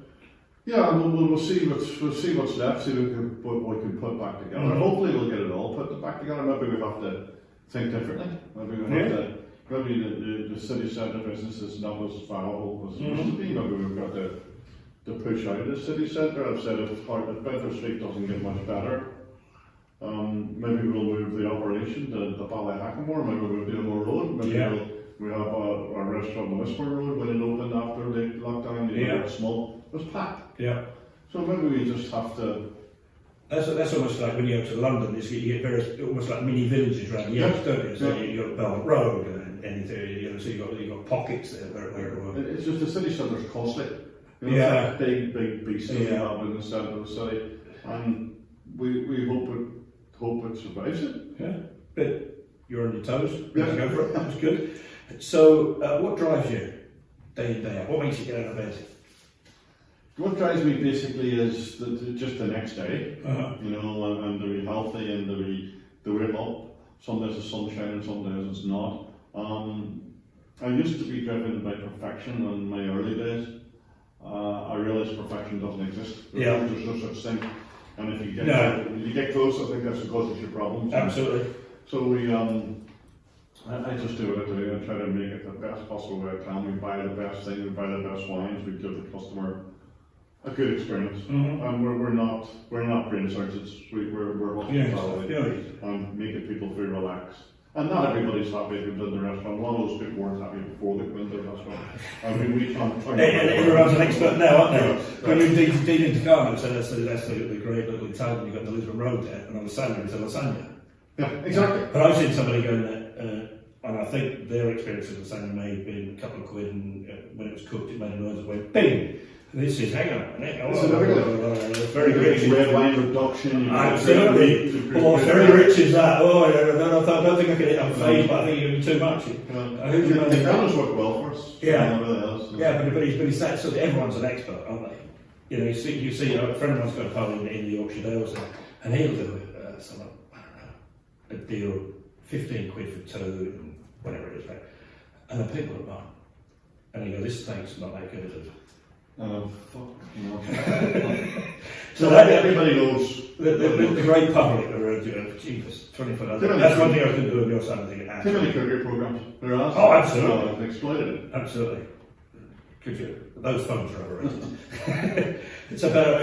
Yeah, we'll see what's left. See what we can put back together. Mm-hmm. Hopefully, we'll get it all put back together. Maybe we have to think differently. Maybe we have to. Maybe the city centre business is not as viable as it used to be. Maybe we've got to push out of the city centre. I've said if Bedford Street doesn't get much better, maybe we'll move the operation to Ballyhackamore. Maybe we'll do more road. Maybe we'll have a restaurant on Lismore Road when it opened after the lockdown. It's small. It was packed. Yeah. So maybe we just have to. That's almost like when you go to London. You get various almost like mini villages around the edge, don't you? So you've got Belmont Road and so you've got pockets there where it's just the city centre's costly. You know, yeah. It's like big city hub in the centre of the city, and we hope it survives it. Yeah. But you're on your toes. Go for it. That's good. So what drives you day in day out? What makes you get out of bed? What drives me basically is just the next day, Uh-huh. And to be healthy and to wake up. Some days it's sunshine and some days it's not. I used to be driven by perfection in my early days. I realised perfection doesn't exist. There's no such thing. And if you get close, I think that's the cause of your problems. Absolutely. So I just do what I do. I try to make it the best possible way I can. We buy the best things, we buy the best wines, we give the customer a good experience. Mm-hmm. And we're not brain surgeons. We're hospitality and making people feel relaxed. And not everybody's happy who's in the restaurant. A lot of those people weren't happy before they went into the restaurant. I mean, we can't. Everyone's an expert now, aren't they? When you're Deane into Carmen, so that's the great little Italian you've got the Lisbon Road there, and on the lasagna it's a lasagna. Yeah, exactly. But I've seen somebody going there, and I think their experience of lasagna may have been a couple of quid, and when it was cooked, it made a noise that went bing. This is, hang on a minute. Very rich red wine reduction. Absolutely. Very rich is that. I don't think I can eat that phase, but I think you're too much. The cameras work well for us. Yeah. But he's that sort of, everyone's an expert, aren't they? You see, a friend of mine's got a pub in the Yorkshire Dales, and he'll do a deal, 15 quid for two, and whatever it is, right? And the people are buying. And he goes, this steak's not that good, is it? So that everybody knows the great public are doing cheapest 24 hours. That's one thing I was going to do on your side of the thing. Too many career programs. Oh, absolutely. They've exploited it. Absolutely. Could you? Those phones are overrated. It's about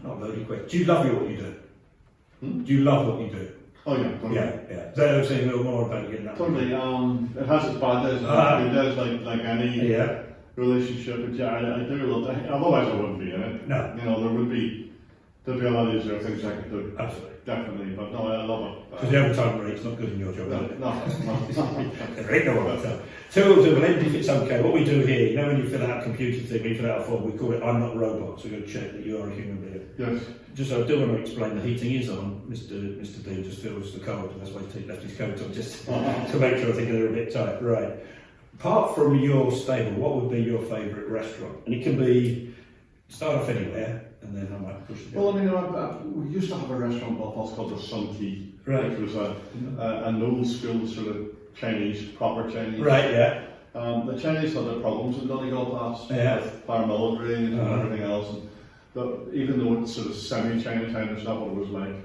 not a loaded question. Do you love what you do? Do you love what you do? Oh yeah, totally. Yeah. So I was saying a little more about getting that. Totally. It has its bad days. It has good days, like any relationship. But I do love that. Otherwise, I wouldn't be in it. No. There would be There'll be a lot easier things I could do. Absolutely. Definitely, but no, I love it. Because the overtime rate's not good in your job, No, is it? no. There ain't no overtime. So we'll do, if it's okay, what we do here, you know when you fill out a computer thing, when you fill out a form, we call it I'm not a robot, so we're going to check that you are a human being. Yes. Just I do want to explain the heating is on. Mr. Deane just feels the cold, and that's why he left his coat on, just to make sure I think they're a bit tight. Right. Apart from your stable, what would be your favourite restaurant? And it can be, start off anywhere, and then I might push it down. Well, I mean, we used to have a restaurant in Belfast called the Sun Key, Right. which was an old school sort of Chinese, proper Chinese. Right, yeah. The Chinese had their problems in Donegal Pass with paramilitary and everything else. And even though it's sort of semi-Chinatown, it's not what it was like.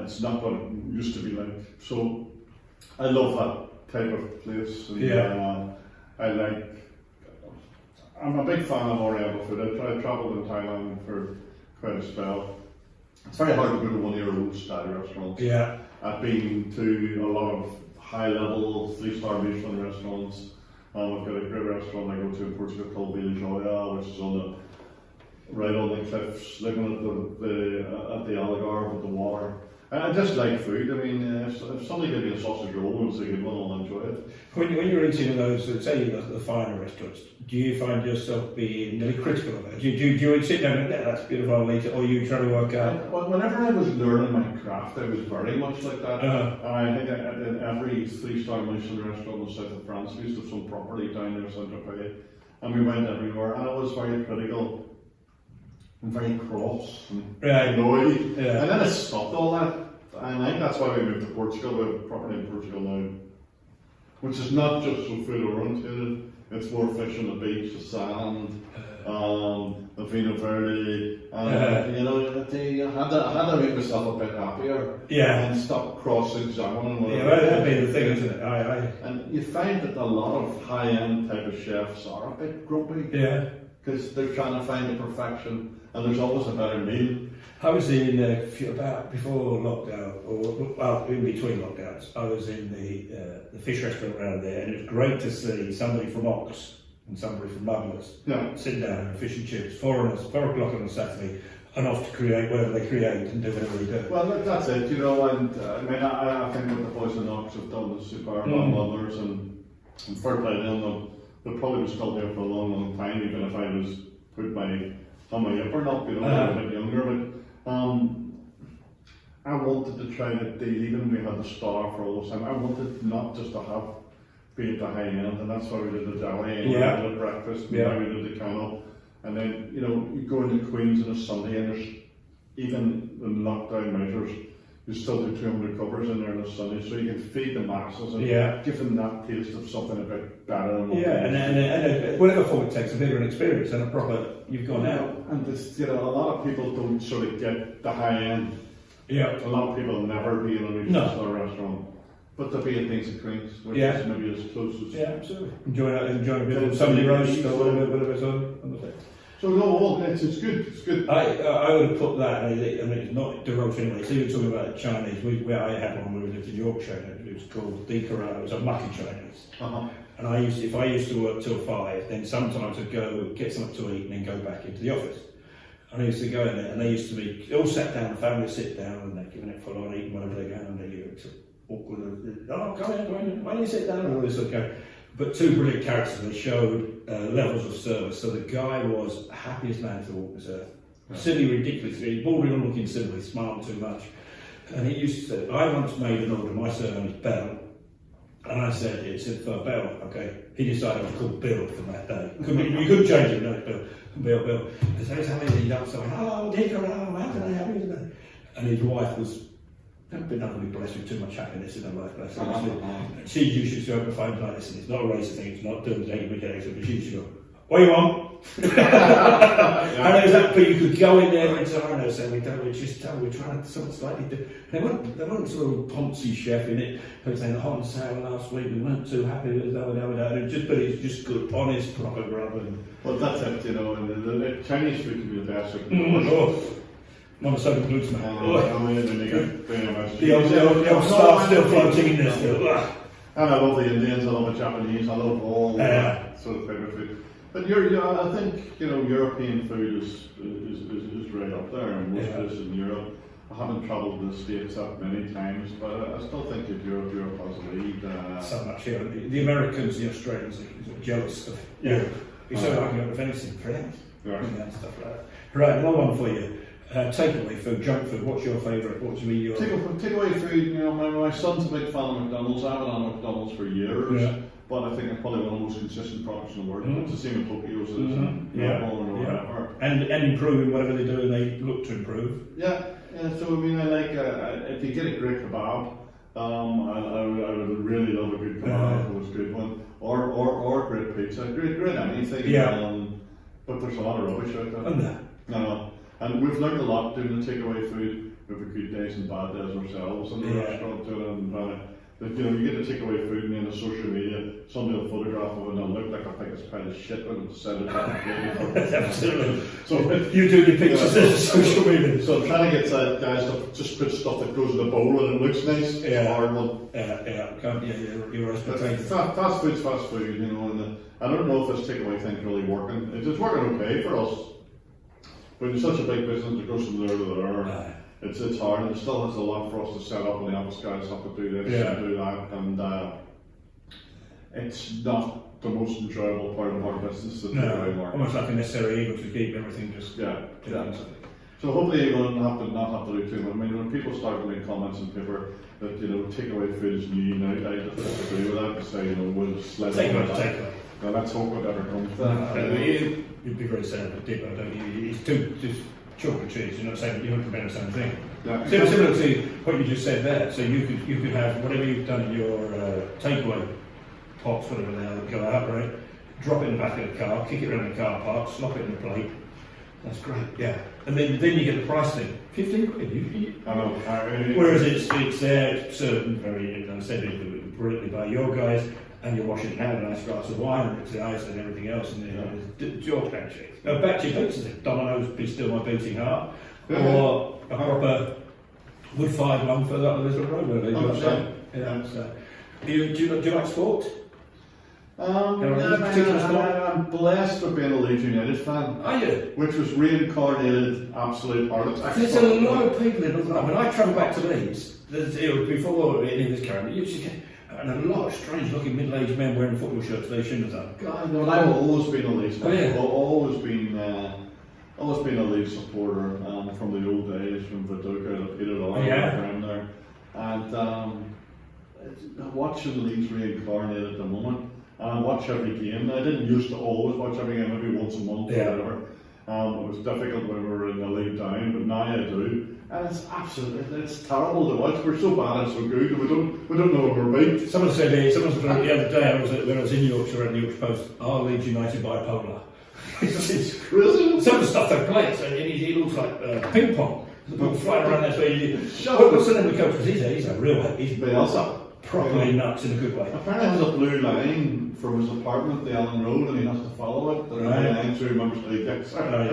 It's not what it used to be like. So I love that type of place. And, I'm a big fan of Oriental food. I travelled in Thailand for quite a spell. It's very hard to go to one of your old style restaurants. Yeah. I've been to a lot of high-level 3-star Michelin restaurants. I've got a great restaurant I go to in Portugal called Vila Joia, which is right on the cliffs, looking at the Algarve with the water. I just like food. I mean, if somebody gives me a sausage roll and it's a good one, I'll enjoy it. When you're eating in those, say you go to the finer restaurants, do you find yourself being really critical of it? Do you sit down and go, that's beautiful, I'll eat it, or you try to work out? Whenever I was learning my craft, I was very much like that. Uh-huh. And I think in every 3-star Michelin restaurant in the south of France, we used to have some property down there in Saint-Tropez, and we went everywhere, and I was very critical. I'm very cross and annoyed. Yeah. And then it stopped all that. And I think that's why we moved to Portugal. We have property in Portugal now, which is not just so food oriented. It's more fish on the beach, the sand, the vino verde. You know, I had to make myself a bit happier. Yeah. And stop cross-examining. Yeah, that'd be the thing, isn't it? And you find that a lot of high-end type of chefs are a bit grumpy. Yeah. Because they're trying to find the perfection. And there's always a better meal. I was in, about before lockdown, or in between lockdowns, I was in the fish restaurant around there, and it was great to see somebody from Ox and somebody from Muddlers sitting down and fish and chips, 4 o'clock on a Saturday, and off to create whatever they create and do whatever they do. Well, that's it, you know, and I mean, I think what the boys in Ox have done is superb on Muddlers, and fair play to them. They'll probably be still there for a long, long time, even if I was put my hip or not, you know, a bit younger, but I wanted to try to deal, even when we had the Star for all this time, I wanted not just to have be at the high end, and that's why we did the Deli, and we did the breakfast, and now we did the Cannel, and then, you know, you go into Queen's on a Sunday, and there's, even in lockdown measures, you still do 200 covers in there on a Sunday, so you can feed the masses and give them that taste of something a bit better. And whatever form it takes, a bit of an experience and a proper, you've gone out. And this, you know, a lot of people don't sort of get the high end. Yeah. A lot of people never be in a Michelin Star restaurant, but they'll be at things at Queen's, which is maybe as close as. Yeah, absolutely. Enjoying a bit of somebody roast or whatever it's on the thing. So no, it's good. It's good. I would have put that. I mean, it's not derogatory anyway. So you were talking about Chinese. I had one where we lived in Yorkshire. It was called Decorado. It was a mucky Chinese. And if I used to work till 5, then sometimes I'd go get something to eat and then go back into the office. And I used to go in there, and they used to be all sat down. The family sit down, and they're giving it full on, eating whatever they go, and they get awkward. Oh, come in. Why don't you sit down? And all this sort of go. But 2 brilliant characters, they showed levels of service. So the guy was the happiest man to walk this earth. Silly, ridiculously, bordering on looking silly, smiling too much. And he used to say, I once made an order, my surname is Bell. And I said, it said for Bell, okay. He decided I was called Bill from that day. You couldn't change it, no, it's Bill. And so he's having it up, so hello, Dicker, how can I help you today? And his wife was, been utterly blessed with too much happiness in her life, bless her. She used to go up and phone like, listen, it's not a racist thing, it's not doing anything ridiculous, but she used to go, what do you want? And it was that, but you could go in there and say, I know, so we're trying to something slightly different. They weren't sort of Ponzi chef in it. They were saying the hot and sour last week, we weren't too happy with it, but it's just good, honest, proper grub. Well, that's it, you know, and the Chinese food can be the best. Monosodium glutamate. The old stuff still floating in there still. And I love the Indians, I love the Japanese, I love all that sort of type of food. But I think European food is right up there in most places in Europe. I haven't travelled to the States that many times, but I still think that Europe has a lead. So much, yeah. The Americans, the Australians are jealous of Europe. It's so like with anything for them. Right. And stuff like that. Right, another one for you. Takeaway food, junk food. What's your favourite? What's your takeaway food? My son's a big fan of McDonald's. I haven't had McDonald's for years. Yeah. But I think it's probably one of the most consistent products in the world. It's the same with Tokyo's and Melbourne or whatever. And improving whatever they do, and they look to improve. Yeah. So I mean, I like if you get a great kebab, I would really love a good kebab if it was a good one, or great pizza, great anything. Yeah. But there's a lot of rubbish out there. No. And we've learned a lot doing the takeaway food. We have good days and bad days ourselves in the restaurant doing it. But you get to take away food and on social media, somebody will photograph of it and it'll look like a biggest pile of shit when it's set it up. Absolutely. So you do your pictures on social media. So I'm trying to get guys to just put stuff that goes in the bowl and it looks nice. It's a hard one. You're right. Fast food's fast food, and I don't know if this takeaway thing's really working. It's working okay for us. But it's such a big business that goes from there to there. It's hard, and it still has a lot for us to set up, and the office guys have to do this and do that, and it's not the most enjoyable part of our business. Almost like a necessary evil to keep everything just So hopefully we'll not have to do too much. I mean, when people start to make comments in paper that takeaway food is new, now I just disagree with that to say we'll just let it. Now let's hope it ever comes. You'd be very sad with Dipper, don't you? It's too just chalk and cheese. You're not saying you don't compare the same thing. Similar to what you just said there. So you could have whatever you've done in your takeaway pots, whatever they are, go out, right? Drop it in the back of the car, kick it around the car park, slop it in the plate. That's great, yeah. And then you get the price thing. 15 quid. I know. Whereas it's certain very, I said it brilliantly by your guys. And you're washing it down with a nice glass of wine and it's the ice and everything else, and then your pancakes. Back to your pizzas, Domino's, Be Still My Beating Heart, or a proper wood-fired one for that little road. Do you like sport? I'm blessed for being a Leeds United fan. Are you? Which was reincarnated absolute heart attack. There's a lot of people in Northern Ireland. When I travel back to Leeds, before any of this current, you used to get and a lot of strange-looking middle-aged men wearing football shirts they shouldn't have done. I've always been a Leeds fan. Always been a Leeds supporter from the old days, from Viduka to Peter around there. And watching Leeds reincarnate at the moment, and I watch every game. I didn't used to always watch every game, maybe once a month or whatever. It was difficult when we were in the league down, but now I do. And it's terrible to watch. We're so bad and so good, we don't know what we're beat. Someone said the other day, when I was in Yorkshire at the Yorkshire Post, are Leeds United bipolar? It's crazy. Some of the stuff they play, he looks like ping pong. The ball flying around there. What's the name of the coach? He's a real, he's properly nuts in a good way. Apparently there's a blue line from his apartment, the Allen Road, and he has to follow it. There's a line through Member State gets. Mad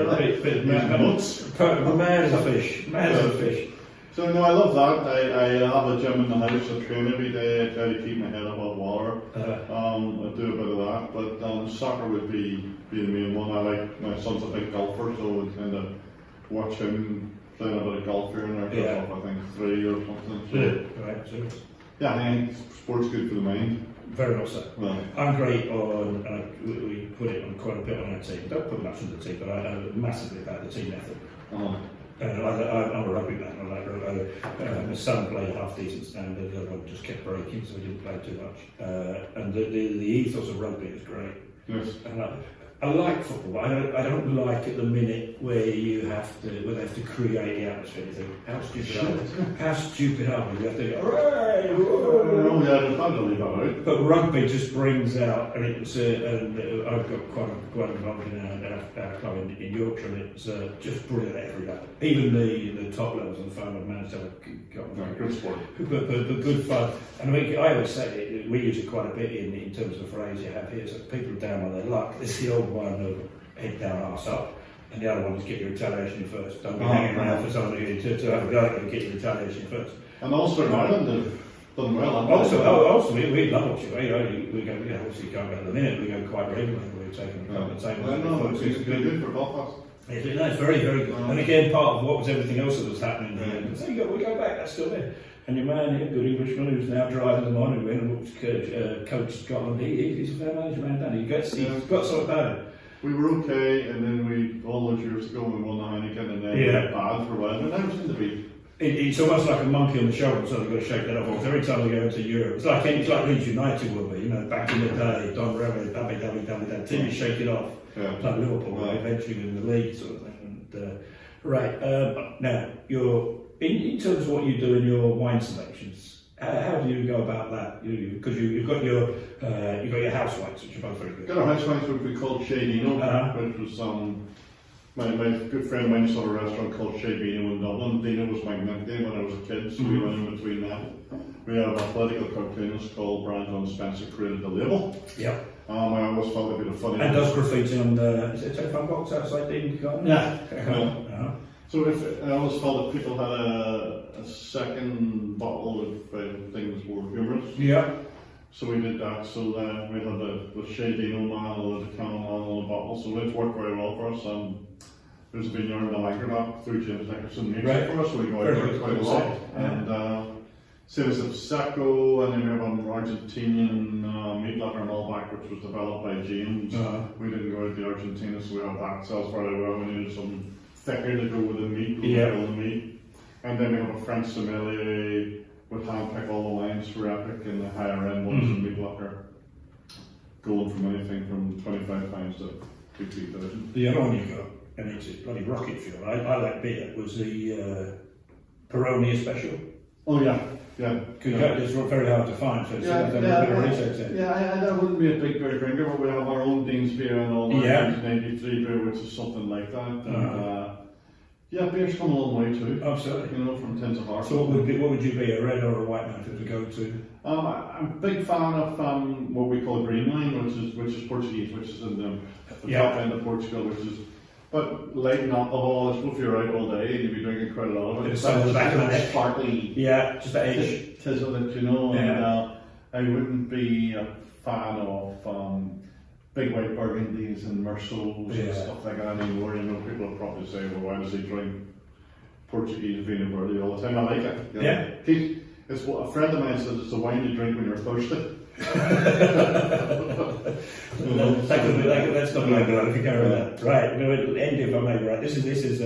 as a fish. Mad as a fish. So no, I love that. I have a gym in the house. I train every day. I try to keep my head above water. I do a bit of that, but soccer would be the main one. I like my son's a big golfer, so I kind of watch him playing a bit of golf here and there. I think 3 or something. So, yeah, I think sport's good for the mind. Very much so. Well, I'm great on, we put it on quite a bit on our team. Don't put much on the team, but I know massively about the team method. I'm a rugby man. I like rugby. My son played half decent standard. The other one just kept breaking, so we didn't play too much. And the ethos of rugby is great. Yes. And I like football, but I don't like at the minute where they have to create the atmosphere. You think, how stupid are we? How stupid are we? You have to go, hooray! But rugby just brings out, and I've got quite involved in our club in Yorkshire, and it's just brilliant every day. Even the top levels of the fun have managed to have good sport. But good fun. And I always say we use it quite a bit in terms of the phrase you have here. So if people are down on their luck, it's the old one of head down, arse up, and the other one is get your retaliation first. Don't be hanging around for someone to have a go at you, get your retaliation first. And Ulster in Ireland done well. Also, we love it. We go, obviously can't go at the minute, we go quite regularly. We're taking a couple of tables. Well, no, it's good for Belfast. It's very, very good. And again, part of what was everything else that was happening here. So we go back, that's still there. And your man here, good Englishman, who's now driving them on, who went and coached Scotland, he's a fair manager man, doesn't he? He's got something about him. We were okay, and then all those years ago, we won the Heineken, and then we got bad for a while, but now we seem to be. It's almost like a monkey on the shoulder, so they've got to shake that off. Because every time we go into Europe, it's like Leeds United will be, back in the day, Don Revere, that team, you shake it off. Yeah. It's like Liverpool, eventually in the league sort of thing. And, now, in terms of what you do in your wine selections, how do you go about that? Because you've got your house whites, which are both very good. Got our house whites, which we called Shadino, which was my good friend of mine started a restaurant called Shadino in Dublin. Dino was my nickname when I was a kid, so we went in between that. We have a political cartoonist called Brandon Spencer created the label. Yeah. I always felt a bit of funny. And does graffiti on the telephone box outside Deane Garden? Yeah. So I always felt that people had a second bottle if things were humorous. Yeah. So we did that. So we had the Shadino man, the Canon man on the bottle. So it's worked very well for us. There's a vineyard in the Languedoc through James Nicholson makes it for us, so we go out there quite a lot. And same as the Prosecco, and then we have an Argentinian meat locker in Malbec, which was developed by James. We didn't go out to Argentina, so we have that. Sells very well. We needed some thicker to go with the meat, the meat. And then we have a French sommelier would handpick all the wines for Epic and the higher end ones in meat locker, going from anything from £25 to £3,000. The other one you got, and it's a bloody rocket fuel. I like beer. Was the Peroni special? Oh yeah. Because it's very hard to find. So it's a bit of research there. I wouldn't be a big beer drinker, but we have our own Dean's beer and all that. 1993 beer, which is something like that. And, beer's come a long way too. Absolutely. From tins of heart. So what would you be, a red or a white man to go to? I'm a big fan of what we call green wine, which is Portuguese, which is in the top end of Portugal, which is. But lighten alcohol, I suppose if you're out all day and you'll be drinking quite a lot of it. It's the back of the neck. Sparkly. Yeah, just that edge. Tis of it, and I wouldn't be a fan of big white burgundies and Mersots and stuff like that anymore. People will probably say, well, why does he drink Portuguese Vino Verde all the time? I like it. It's what a friend of mine says, it's a wine you drink when you're thirsty. That's not like that if you carry that. Right, end if I may, right. This is